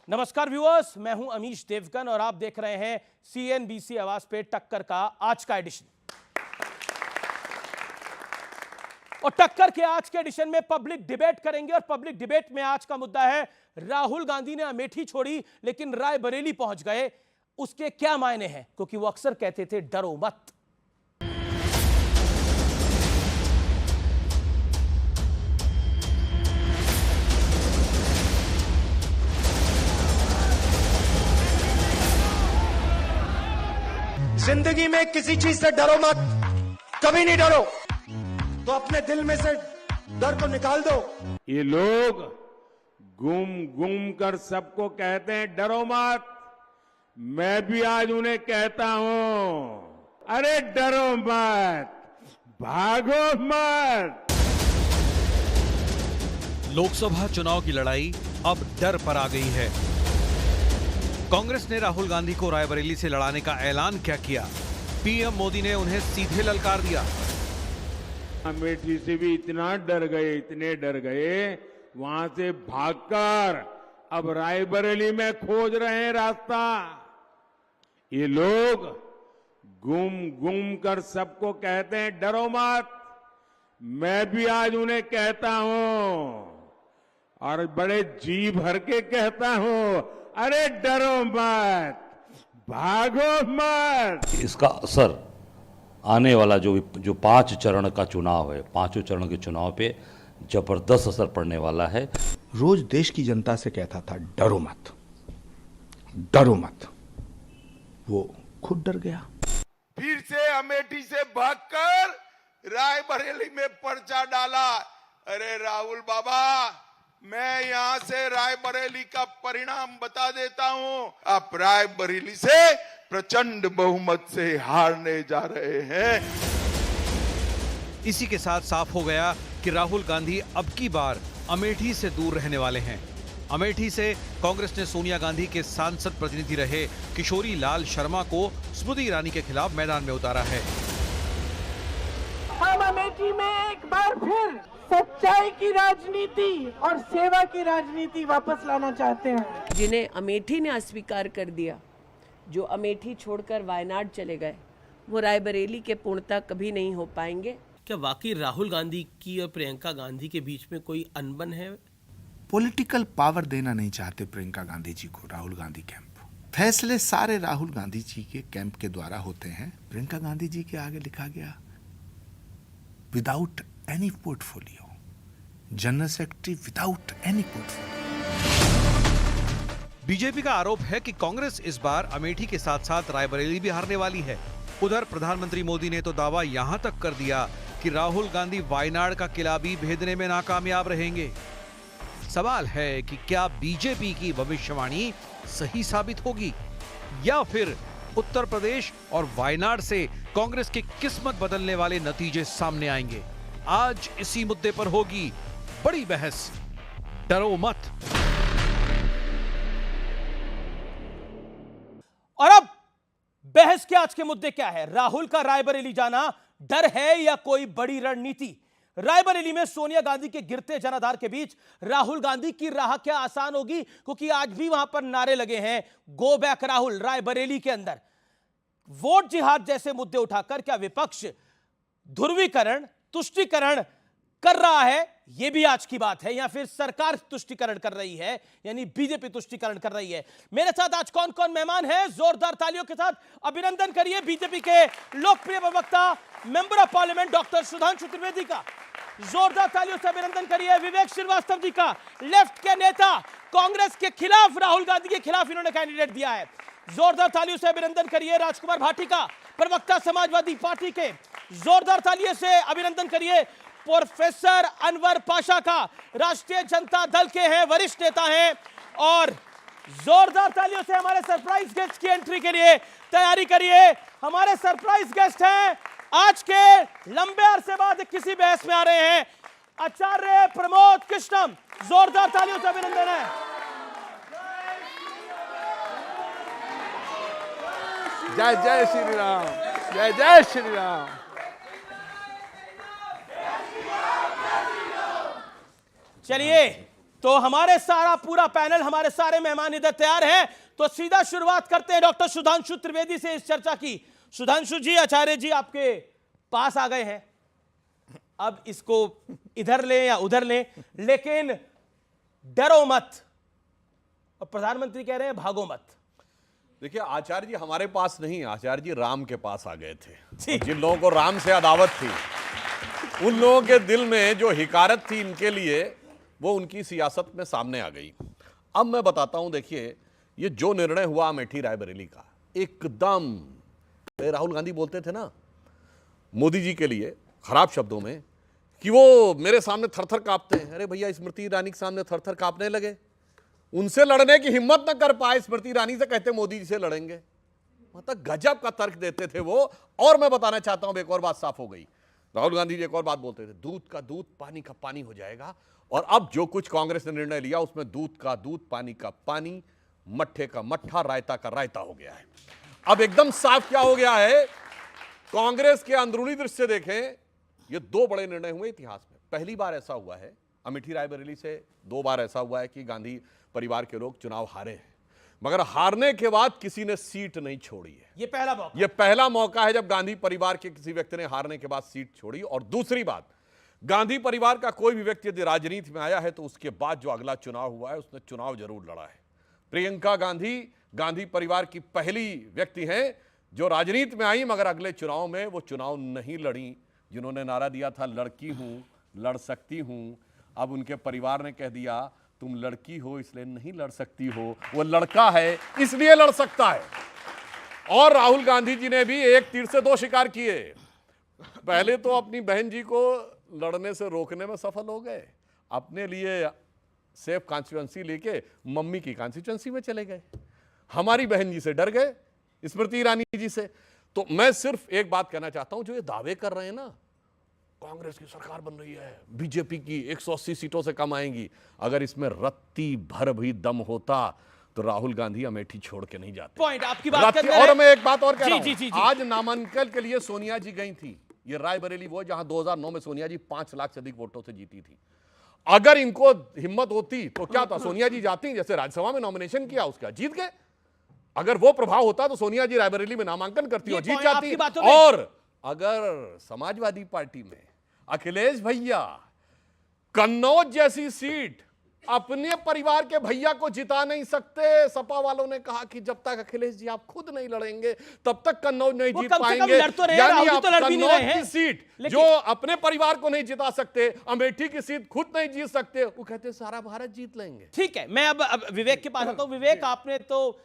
नमस्कार व्यूअर्स, मैं हूं अमीश देवगन और आप देख रहे हैं सीएनबीसी आवाज पे टक्कर का आज का एडिशन। और टक्कर के आज के एडिशन में पब्लिक डिबेट करेंगे और पब्लिक डिबेट में आज का मुद्दा है राहुल गांधी ने अमेठी छोड़ी लेकिन रायबरेली पहुंच गए, उसके क्या मायने हैं? क्योंकि वो अक्सर कहते थे डरो मत। जिंदगी में किसी चीज से डरो मत, कभी नहीं डरो, तो अपने दिल में से डर को निकाल दो। ये लोग घूम कर सबको कहते हैं डरो मत। मैं भी आज उन्हें कहता हूं, अरे डरो मत, भागो मत। लोकसभा चुनाव की लड़ाई अब डर पर आ गई है। कांग्रेस ने राहुल गांधी को रायबरेली से लड़ाने का ऐलान क्या किया? पीएम मोदी ने उन्हें सीधे ललकार दिया। अमेठी से भी इतना डर गए, इतने डर गए, वहां से भागकर अब रायबरेली में खोज रहे हैं रास्ता। ये लोग घूम कर सबको कहते हैं डरो मत। मैं भी आज उन्हें कहता हूं और बड़े जी भर के कहता हूं, अरे डरो मत, भागो मत। इसका असर आने वाला जो 5 चरण का चुनाव है, 5 चरण के चुनाव पे जबरदस्त असर पड़ने वाला है। रोज देश की जनता से कहता था डरो मत, डरो मत, वो खुद डर गया। फिर से अमेठी से भागकर रायबरेली में पर्चा डाला। अरे राहुल बाबा, मैं यहां से रायबरेली का परिणाम बता देता हूं। आप रायबरेली से प्रचंड बहुमत से हारने जा रहे हैं। इसी के साथ साफ हो गया कि राहुल गांधी अब की बार अमेठी से दूर रहने वाले हैं। अमेठी से कांग्रेस ने सोनिया गांधी के सांसद प्रतिनिधि रहे किशोरी लाल शर्मा को स्मृति ईरानी के खिलाफ मैदान में उतारा है। हम अमेठी में एक बार फिर सच्चाई की राजनीति और सेवा की राजनीति वापस लाना चाहते हैं। जिन्हें अमेठी ने अस्वीकार कर दिया, जो अमेठी छोड़कर वायनाड चले गए, वो रायबरेली के पूर्णता कभी नहीं हो पाएंगे। क्या वाकई राहुल गांधी की और प्रियंका गांधी के बीच में कोई अनबन है? पॉलिटिकल पावर देना नहीं चाहते प्रियंका गांधी जी को राहुल गांधी कैंप। फैसले सारे राहुल गांधी जी के कैंप के द्वारा होते हैं। प्रियंका गांधी जी के आगे लिखा गया without any portfolio, general secretary without any portfolio. BJP का आरोप है कि कांग्रेस इस बार अमेठी के साथ साथ रायबरेली भी हारने वाली है। उधर प्रधानमंत्री मोदी ने तो दावा यहां तक कर दिया कि राहुल गांधी वायनाड का किला भी भेदने में नाकामयाब रहेंगे। सवाल है कि क्या बीजेपी की भविष्यवाणी सही साबित होगी या फिर उत्तर प्रदेश और वायनाड से कांग्रेस की किस्मत बदलने वाले नतीजे सामने आएंगे? आज इसी मुद्दे पर होगी बड़ी बहस। डरो मत। और अब बहस के आज के मुद्दे क्या है? राहुल का रायबरेली जाना डर है या कोई बड़ी रणनीति? रायबरेली में सोनिया गांधी के गिरते जनाधार के बीच राहुल गांधी की राह क्या आसान होगी? क्योंकि आज भी वहां पर नारे लगे हैं गो बैक राहुल। रायबरेली के अंदर वोट जिहाद जैसे मुद्दे उठाकर क्या विपक्ष ध्रुवीकरण, तुष्टीकरण कर रहा है? यह भी आज की बात है, या फिर सरकार तुष्टीकरण कर रही है, यानी बीजेपी तुष्टीकरण कर रही है? मेरे साथ आज कौन कौन मेहमान हैं? जोरदार तालियों के साथ अभिनंदन करिए बीजेपी के लोकप्रिय प्रवक्ता, member of parliament doctor Sudhanshu Trivedi का। जोरदार तालियों से अभिनंदन करिए विवेक श्रीवास्तव जी का, लेफ्ट के नेता, कांग्रेस के खिलाफ, राहुल गांधी के खिलाफ इन्होंने कैंडिडेट दिया है। जोरदार तालियों से अभिनंदन करिए राजकुमार भाटी का, प्रवक्ता समाजवादी पार्टी के। जोरदार तालियों से अभिनंदन करिए प्रोफेसर अनवर पाशा का, राष्ट्रीय जनता दल के हैं, वरिष्ठ नेता हैं। और जोरदार तालियों से हमारे सरप्राइज गेस्ट की एंट्री के लिए तैयारी करिए। हमारे सरप्राइज गेस्ट हैं, आज के लंबे अरसे बाद किसी बहस में आ रहे हैं, आचार्य प्रमोद कृष्णम। जोरदार तालियों से अभिनंदन है। जय जय श्री राम, जय जय श्री राम। चलिए तो हमारे सारा पूरा पैनल, हमारे सारे मेहमान इधर तैयार हैं, तो सीधा शुरुआत करते हैं डॉक्टर सुधांशु त्रिवेदी से इस चर्चा की। सुधांशु जी, आचार्य जी आपके पास आ गए हैं, अब इसको इधर लें या उधर लें, लेकिन डरो मत, और प्रधानमंत्री कह रहे हैं भागो मत। देखिए, आचार्य जी हमारे पास नहीं, आचार्य जी राम के पास आ गए थे। जिन लोगों को राम से अदावत थी, उन लोगों के दिल में जो हिकारत थी इनके लिए, वो उनकी सियासत में सामने आ गई। अब मैं बताता हूं, देखिए ये जो निर्णय हुआ अमेठी रायबरेली का, एकदम राहुल गांधी बोलते थे ना मोदी जी के लिए खराब शब्दों में कि वो मेरे सामने थर-थर कांपते हैं। अरे भैया, स्मृति ईरानी के सामने थर-थर कांपने लगे, उनसे लड़ने की हिम्मत न कर पाए, स्मृति ईरानी से कहते मोदी जी से लड़ेंगे। मतलब गजब का तर्क देते थे वो। और मैं बताना चाहता हूं, एक और बात साफ हो गई। राहुल गांधी जी एक और बात बोलते थे, दूध का दूध पानी का पानी हो जाएगा। और अब जो कुछ कांग्रेस ने निर्णय लिया, उसमें दूध का दूध पानी का पानी, मट्ठे का मट्ठा, रायता का रायता हो गया है। अब एकदम साफ क्या हो गया है, कांग्रेस के अंदरूनी दृश्य से देखें, ये दो बड़े निर्णय हुए इतिहास में। पहली बार ऐसा हुआ है अमेठी रायबरेली से, 2 बार ऐसा हुआ है कि गांधी परिवार के लोग चुनाव हारे हैं, मगर हारने के बाद किसी ने सीट नहीं छोड़ी है। ये पहला मौका, ये पहला मौका है जब गांधी परिवार के किसी व्यक्ति ने हारने के बाद सीट छोड़ी। और दूसरी बात, गांधी परिवार का कोई भी व्यक्ति यदि राजनीति में आया है तो उसके बाद जो अगला चुनाव हुआ है, उसने चुनाव जरूर लड़ा है। प्रियंका गांधी गांधी परिवार की पहली व्यक्ति हैं जो राजनीति में आई, मगर अगले चुनाव में वो चुनाव नहीं लड़ी। जिन्होंने नारा दिया था लड़की हूं, लड़ सकती हूं, अब उनके परिवार ने कह दिया तुम लड़की हो इसलिए नहीं लड़ सकती हो, वो लड़का है इसलिए लड़ सकता है। और राहुल गांधी जी ने भी एक तीर से 2 शिकार किए। पहले तो अपनी बहन जी को लड़ने से रोकने में सफल हो गए, अपने लिए सेफ कॉन्स्टिट्यूएंसी लेके मम्मी की कॉन्स्टिट्यूएंसी में चले गए, हमारी बहन जी से डर गए, स्मृति ईरानी जी से। तो मैं सिर्फ एक बात कहना चाहता हूं, जो ये दावे कर रहे हैं ना, कांग्रेस की सरकार बन रही है, बीजेपी की 180 सीटों से कम आएंगी, अगर इसमें रत्ती भर भी दम होता तो राहुल गांधी अमेठी छोड़ के नहीं जाते। पॉइंट आपकी बात करने और मैं एक बात और कह रहा हूं, जी। आज नामांकन के लिए सोनिया जी गई थी। ये रायबरेली वो जहां 2009 में सोनिया जी 5 लाख से अधिक वोटों से जीती थी। अगर इनको हिम्मत होती तो क्या था, सोनिया जी जाती, जैसे राज्यसभा में नॉमिनेशन किया उसका, जीत गए। अगर वो प्रभाव होता तो सोनिया जी रायबरेली में नामांकन करती और जीत जाती। और अगर समाजवादी पार्टी में अखिलेश भैया कन्नौज जैसी सीट अपने परिवार के भैया को जिता नहीं सकते, सपा वालों ने कहा कि जब तक अखिलेश जी आप खुद नहीं लड़ेंगे तब तक कन्नौज नहीं जीत पाएंगे। यानी आप कन्नौज की सीट जो अपने परिवार को नहीं जिता सकते, अमेठी की सीट खुद नहीं जीत सकते, वो कहते सारा भारत जीत लेंगे। ठीक है, मैं अब विवेक के पास आता हूं। विवेक, आपने तो